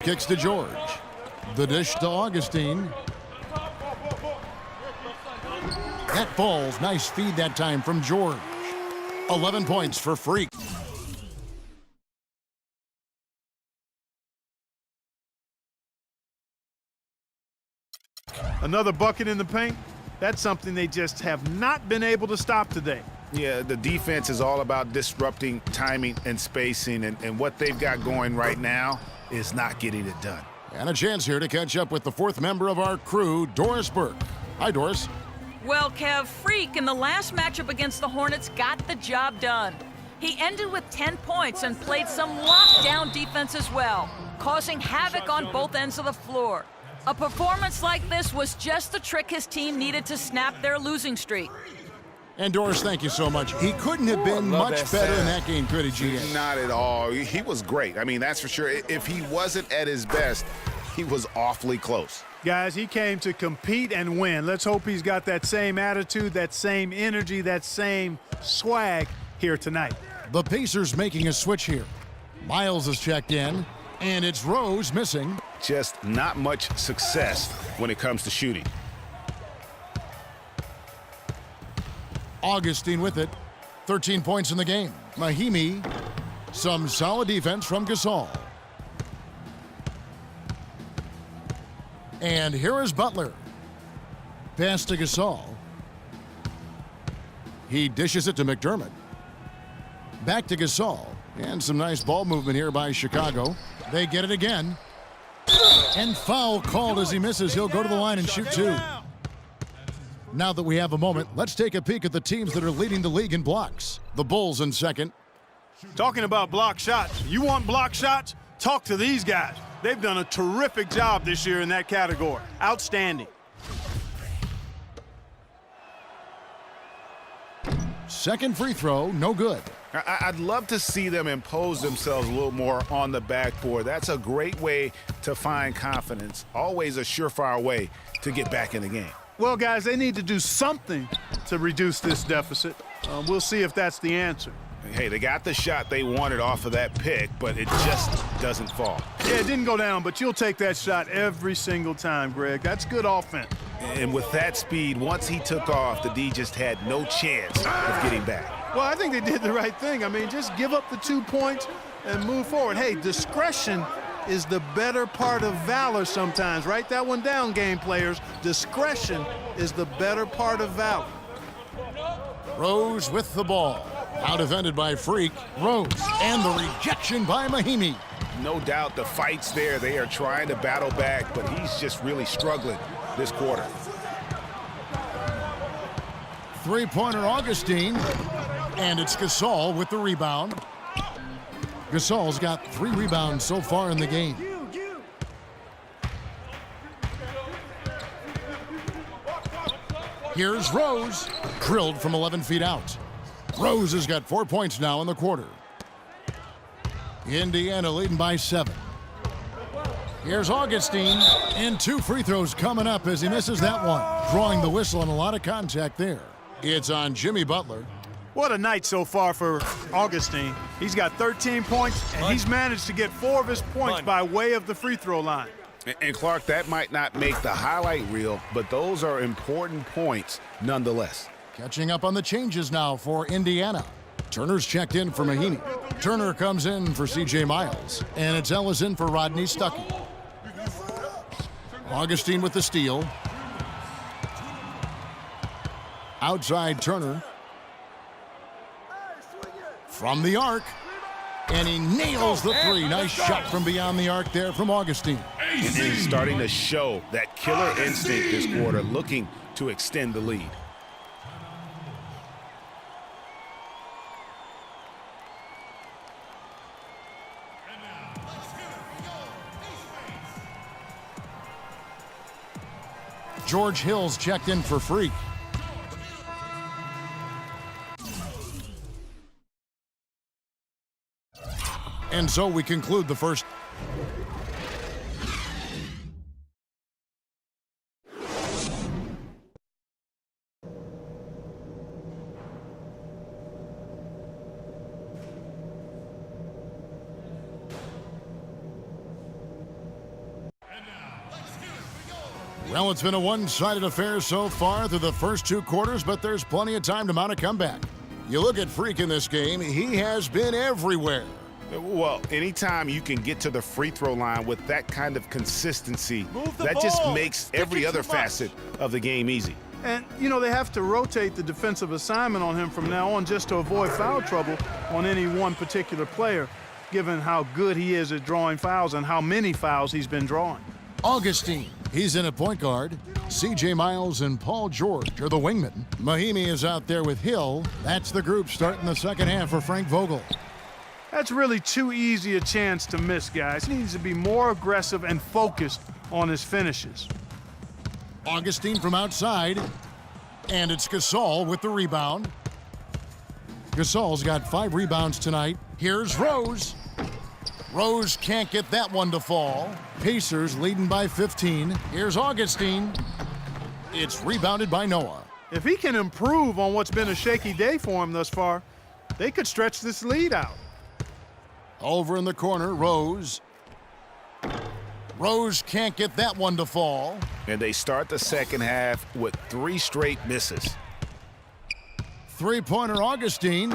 kicks to George. The dish to Augustine. That falls. Nice feed that time from George. 11 points for Freak. Another bucket in the paint. That's something they just have not been able to stop today. Yeah, the defense is all about disrupting timing and spacing, and what they've got going right now is not getting it done. And a chance here to catch up with the fourth member of our crew, Doris Burke. Hi, Doris. Well, Kev, Freak in the last matchup against the Hornets got the job done. He ended with 10 points and played some lockdown defense as well, causing havoc on both ends of the floor. A performance like this was just the trick his team needed to snap their losing streak. And Doris, thank you so much. He couldn't have been much better in that game, could he, GA? Not at all. He was great. I mean, that's for sure. If he wasn't at his best, he was awfully close. Guys, he came to compete and win. Let's hope he's got that same attitude, that same energy, that same swag here tonight. The Pacers making a switch here. Miles is checked in, and it's Rose missing. Just not much success when it comes to shooting. Augustine with it. 13 points in the game. Mahinmi. Some solid defense from Gasol. And here is Butler. Pass to Gasol. He dishes it to McDermott. Back to Gasol. And some nice ball movement here by Chicago. They get it again. And foul called as he misses. He'll go to the line and shoot two. Now that we have a moment, let's take a peek at the teams that are leading the league in blocks. The Bulls in second. Talking about block shots, you want block shots? Talk to these guys. They've done a terrific job this year in that category. Outstanding. Second free throw, no good. I'd love to see them impose themselves a little more on the backboard. That's a great way to find confidence. Always a surefire way to get back in the game. Well, guys, they need to do something to reduce this deficit. We'll see if that's the answer. Hey, they got the shot they wanted off of that pick, but it just doesn't fall. Yeah, it didn't go down, but you'll take that shot every single time, Greg. That's good offense. And with that speed, once he took off, the D just had no chance of getting back. Well, I think they did the right thing. I mean, just give up the 2 points and move forward. Hey, discretion is the better part of valor sometimes. Write that one down, game players. Discretion is the better part of valor. Rose with the ball. Out defended by Freak. Rose. And the rejection by Mahinmi. No doubt the fight's there. They are trying to battle back, but he's just really struggling this quarter. Three-pointer Augustine. And it's Gasol with the rebound. Gasol's got 3 rebounds so far in the game. Here's Rose. Drilled from 11 feet out. Rose has got 4 points now in the quarter. Indiana leading by 7. Here's Augustine. And 2 free throws coming up as he misses that one. Drawing the whistle and a lot of contact there. It's on Jimmy Butler. What a night so far for Augustine. He's got 13 points, and he's managed to get 4 of his points by way of the free throw line. And Clark, that might not make the highlight reel, but those are important points nonetheless. Catching up on the changes now for Indiana. Turner's checked in for Mahinmi. Turner comes in for C.J. Miles. And it's Ellis in for Rodney Stuckey. Augustine with the steal. Outside Turner. From the arc. And he nails the 3. Nice shot from beyond the arc there from Augustine. And he's starting to show that killer instinct this quarter, looking to extend the lead. George Hill's checked in for Freak. And so we conclude the first. Well, it's been a one-sided affair so far through the first 2 quarters, but there's plenty of time to mount a comeback. You look at Freak in this game, he has been everywhere. Well, anytime you can get to the free throw line with that kind of consistency, that just makes every other facet of the game easy. And, you know, they have to rotate the defensive assignment on him from now on just to avoid foul trouble on any one particular player, given how good he is at drawing fouls and how many fouls he's been drawing. Augustine, he's in at point guard. C.J. Miles and Paul George are the wingmen. Mahimi is out there with Hill. That's the group starting the second half for Frank Vogel. That's really too easy a chance to miss, guys. He needs to be more aggressive and focused on his finishes. Augustine from outside, and it's Gasol with the rebound. Gasol's got 5 rebounds tonight. Here's Rose. Rose can't get that one to fall. Pacers leading by 15. Here's Augustine. It's rebounded by Noah. If he can improve on what's been a shaky day for him thus far, they could stretch this lead out. Over in the corner, Rose. Rose can't get that one to fall. And they start the second half with 3 straight misses. Three-pointer Augustine.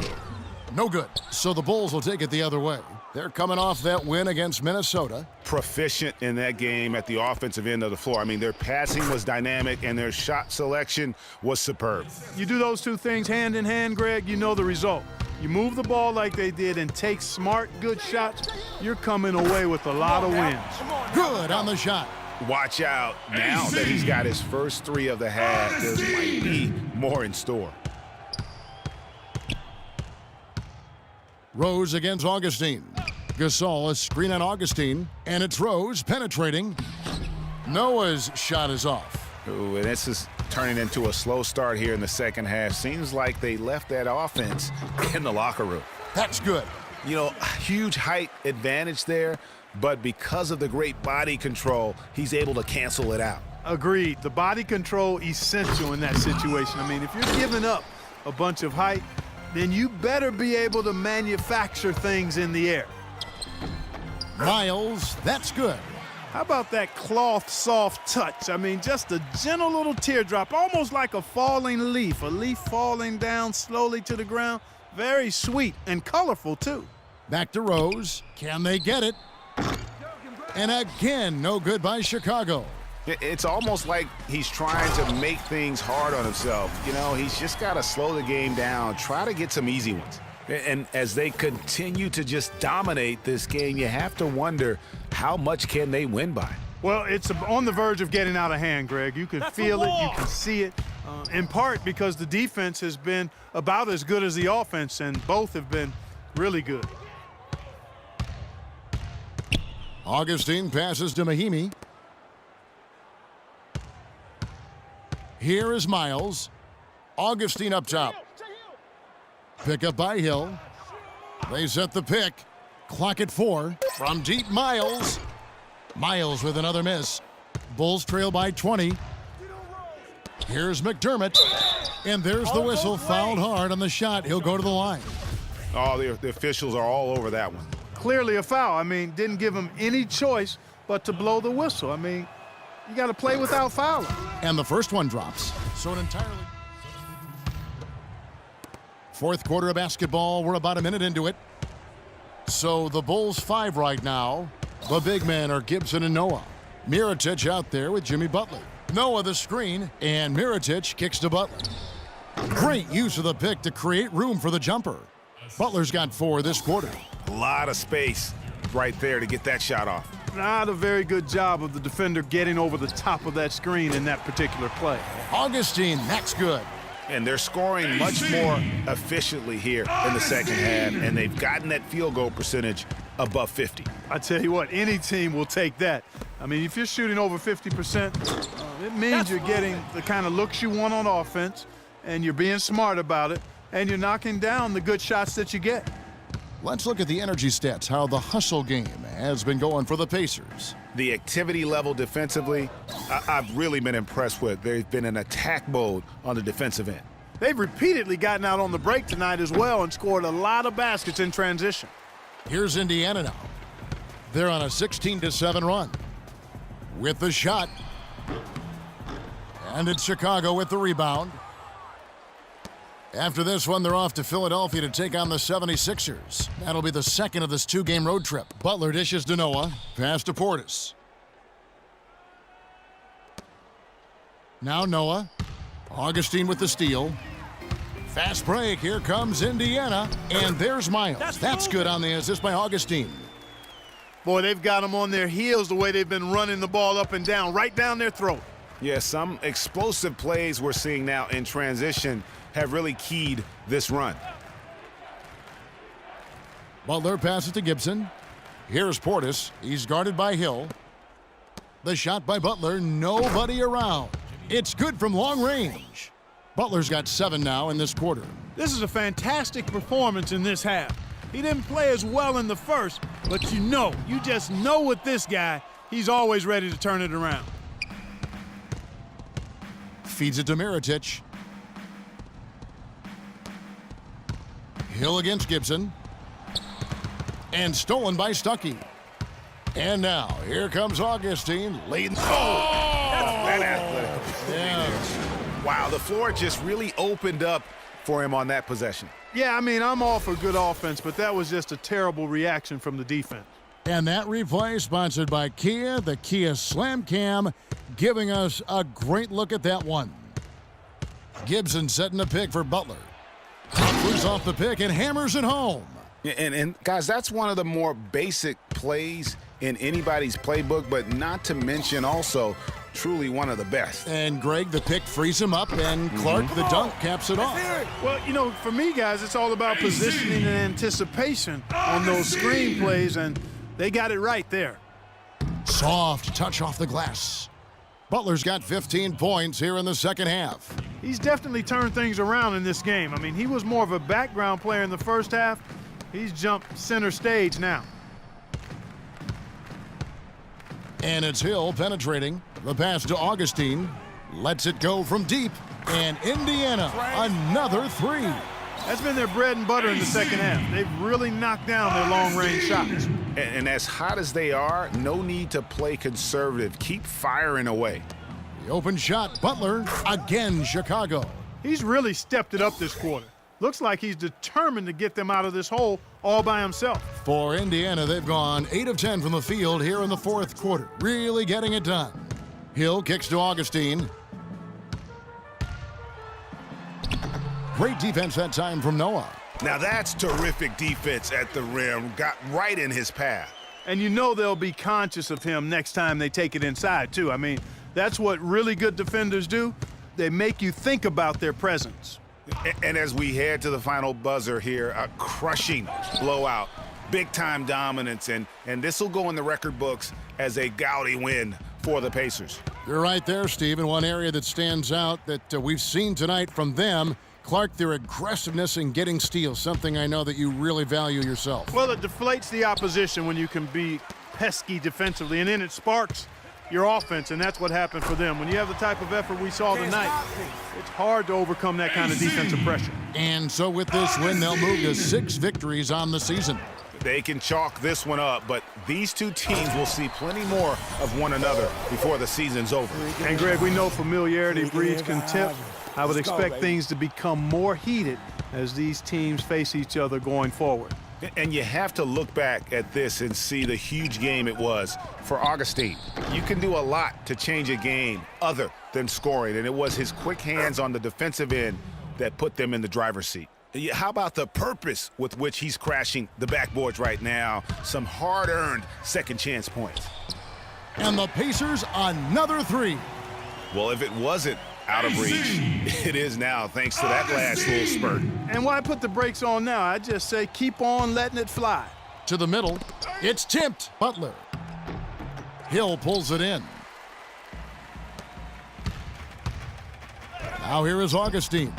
No good. So the Bulls will take it the other way. They're coming off that win against Minnesota. Proficient in that game at the offensive end of the floor. I mean, their passing was dynamic and their shot selection was superb. You do those two things hand in hand, Greg, you know the result. You move the ball like they did and take smart, good shots, you're coming away with a lot of wins. Good on the shot. Watch out now that he's got his first 3 of the half. There might be more in store. Rose against Augustine. Gasol, a screen on Augustine, and it's Rose penetrating. Noah's shot is off. Ooh, and this is turning into a slow start here in the second half. Seems like they left that offense in the locker room. That's good. You know, huge height advantage there, but because of the great body control, he's able to cancel it out. Agreed. The body control essential in that situation. I mean, if you're giving up a bunch of height, then you better be able to manufacture things in the air. Miles, that's good. How about that cloth soft touch? I mean, just a gentle little teardrop, almost like a falling leaf, a leaf falling down slowly to the ground. Very sweet and colorful, too. Back to Rose. Can they get it? And again, no good by Chicago. It's almost like he's trying to make things hard on himself. You know, he's just got to slow the game down, try to get some easy ones. And as they continue to just dominate this game, you have to wonder how much can they win by? Well, it's on the verge of getting out of hand, Greg. You can feel it, you can see it, in part because the defense has been about as good as the offense, and both have been really good. Augustine passes to Mahimi. Here is Miles. Augustine up top. Pick up by Hill. They set the pick. Clock at 4. From deep, Miles. Miles with another miss. Bulls trail by 20. Here's McDermott. And there's the whistle. Fouled hard on the shot. He'll go to the line. Oh, the officials are all over that one. Clearly a foul. I mean, didn't give him any choice but to blow the whistle. I mean, you got to play without fouling. And the first one drops. So an entirely... Fourth quarter of basketball. We're about a minute into it. So the Bulls 5 right now. The big men are Gibson and Noah. Mirotic out there with Jimmy Butler. Noah the screen, and Mirotic kicks to Butler. Great use of the pick to create room for the jumper. Butler's got 4 this quarter. A lot of space right there to get that shot off. Not a very good job of the defender getting over the top of that screen in that particular play. Augustine, that's good. And they're scoring much more efficiently here in the second half, and they've gotten that field goal percentage above 50. I tell you what, any team will take that. I mean, if you're shooting over 50%, it means you're getting the kind of looks you want on offense, and you're being smart about it, and you're knocking down the good shots that you get. Let's look at the energy stats, how the hustle game has been going for the Pacers. The activity level defensively, I've really been impressed with. They've been in attack mode on the defensive end. They've repeatedly gotten out on the break tonight as well and scored a lot of baskets in transition. Here's Indiana now. They're on a 16-7 run. With the shot. And it's Chicago with the rebound. After this one, they're off to Philadelphia to take on the 76ers. That'll be the second of this two-game road trip. Butler dishes to Noah. Pass to Portis. Now Noah. Augustine with the steal. Fast break. Here comes Indiana. And there's Miles. That's good on the assist by Augustine. Boy, they've got them on their heels the way they've been running the ball up and down, right down their throat. Yeah, some explosive plays we're seeing now in transition have really keyed this run. Butler passes to Gibson. Here's Portis. He's guarded by Hill. The shot by Butler. Nobody around. It's good from long range. Butler's got 7 now in this quarter. This is a fantastic performance in this half. He didn't play as well in the first, but you just know with this guy, he's always ready to turn it around. Feeds it to Mirotic. Hill against Gibson. And stolen by Stuckey. And now, here comes Augustine leading. That athletic. Yeah. Wow, the floor just really opened up for him on that possession. Yeah, I mean, I'm all for good offense, but that was just a terrible reaction from the defense. And that replay sponsored by Kia, the Kia Slam Cam, giving us a great look at that one. Gibson setting the pick for Butler. Butler's off the pick and hammers it home. And guys, that's one of the more basic plays in anybody's playbook, but not to mention also truly one of the best. And Greg, the pick frees him up, and Clark, the dunk, caps it off. Well, for me, guys, it's all about positioning and anticipation on those screen plays, and they got it right there. Soft touch off the glass. Butler's got 15 points here in the second half. He's definitely turned things around in this game. I mean, he was more of a background player in the first half. He's jumped center stage now. And it's Hill penetrating. The pass to Augustine. Lets it go from deep. And Indiana, another 3. That's been their bread and butter in the second half. They've really knocked down their long-range shots. And as hot as they are, no need to play conservative. Keep firing away. The open shot, Butler, again Chicago. He's really stepped it up this quarter. Looks like he's determined to get them out of this hole all by himself. For Indiana, they've gone 8 of 10 from the field here in the fourth quarter. Really getting it done. Hill kicks to Augustine. Great defense that time from Noah. Now that's terrific defense at the rim. Got right in his path. And you know they'll be conscious of him next time they take it inside, too. I mean, that's what really good defenders do. They make you think about their presence. And as we head to the final buzzer here, a crushing blowout, big-time dominance, and this will go in the record books as a gaudy win for the Pacers. You're right there, Steve. And one area that stands out that we've seen tonight from them, Clark, their aggressiveness in getting steals, something I know that you really value yourself. Well, it deflates the opposition when you can be pesky defensively, and then it sparks your offense, and that's what happened for them. When you have the type of effort we saw tonight, it's hard to overcome that kind of defensive pressure. And so with this win, they'll move to 6 victories on the season. They can chalk this one up, but these two teams will see plenty more of one another before the season's over. And, Greg, we know familiarity breeds contempt. I would expect things to become more heated as these teams face each other going forward. And you have to look back at this and see the huge game it was for Augustine. You can do a lot to change a game other than scoring, and it was his quick hands on the defensive end that put them in the driver's seat. How about the purpose with which he's crashing the backboards right now? Some hard-earned second-chance points. And the Pacers, another 3. Well, if it wasn't out of reach, it is now, thanks to that last little spurt. And why put the brakes on now? I just say keep on letting it fly. To the middle, it's tipped. Butler. Hill pulls it in. Now here is Augustine.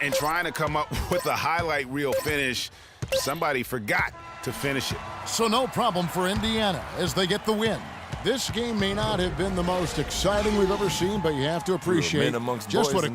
And trying to come up with a highlight reel finish, somebody forgot to finish it. So no problem for Indiana as they get the win. This game may not have been the most exciting we've ever seen, but you have to appreciate just what a